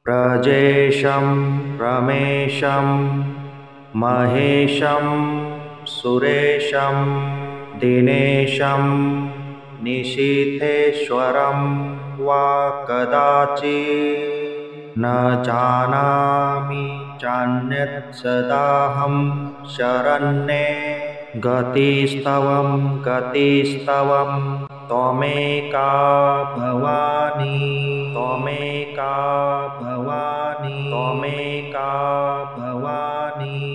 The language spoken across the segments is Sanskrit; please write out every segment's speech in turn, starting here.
प्रजेशं रमेशं महेशं सुरेशं दिनेशं निशीथेश्वरं वा कदाचित् न जानामि चान्यत् सदाहं शरण्ये गतिस्तवं त्वमेका भवानी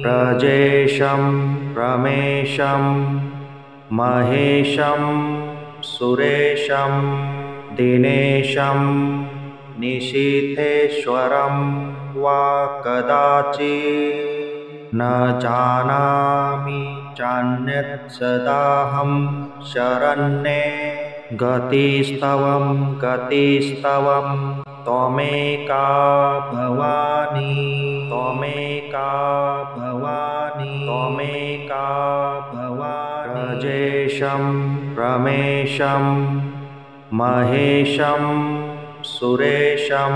प्रजेशं रमेशं महेशं सुरेशं दिनेशं निशीथेश्वरं वा कदाचित् न जानामि चान्यत् सदाहं शरण्ये गतिस्तवं त्वमेका भवानी प्रजेशं रमेशं महेशं सुरेशं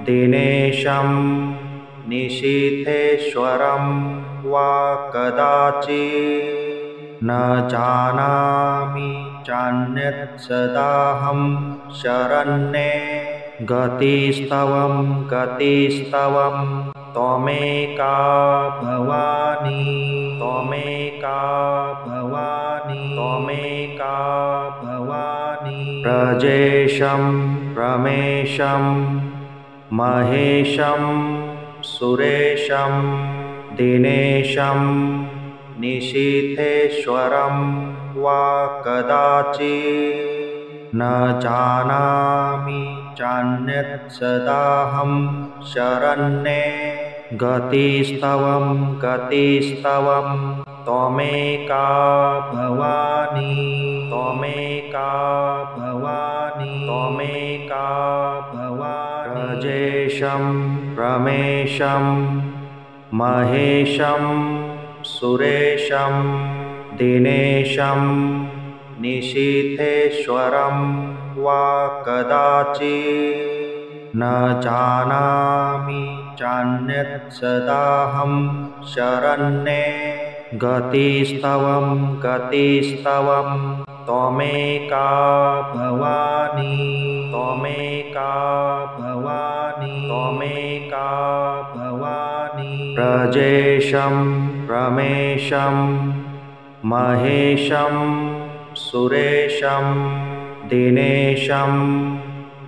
दिनेशं निशीथेश्वरं वा कदाचित् न जानामि चान्यत् सदाहं शरण्ये गतिस्तवं त्वमेका भवानी प्रजेशं रमेशं महेशं सुरेशं दिनेशं निशीथेश्वरं वा कदाचित् न जानामि चान्यत् सदाहं शरण्ये गतिस्तवं त्वमेका भवानी प्रजेशं रमेशं महेशं सुरेशं दिनेशं निशीथेश्वरं वा कदाचित् न जानामि चान्यत् सदाहं शरण्ये गतिस्तवं त्वमेका भवानी प्रजेशं रमेशं महेशं सुरेशं दिनेशं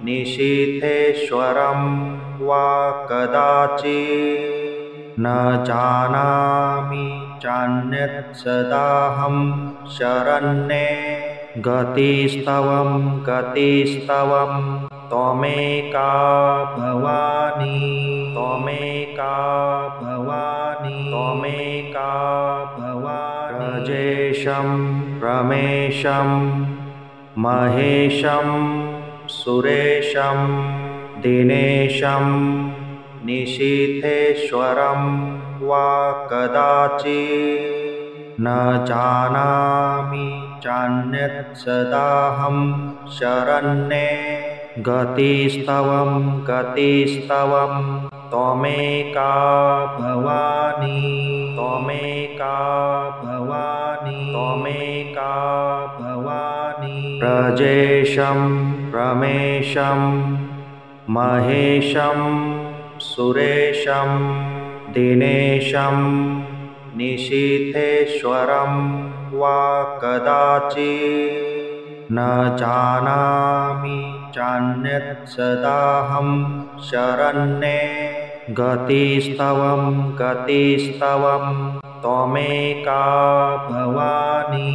निशीथेश्वरं वा कदाचित् न जानामि चान्यत् सदाहं शरण्ये गतिस्तवं त्वमेका भवानी प्रजेशं रमेशं महेशं सुरेशं दिनेशं निशीथेश्वरं वा कदाचित् न जानामि चान्यत् सदाहं शरण्ये गतिस्तवं त्वमेका भवानी प्रजेशं रमेशं महेशं सुरेशं दिनेशं निशीथेश्वरं वा कदाचित् न जानामि चान्यत् सदाहं शरण्ये गतिस्तवं त्वमेका भवानी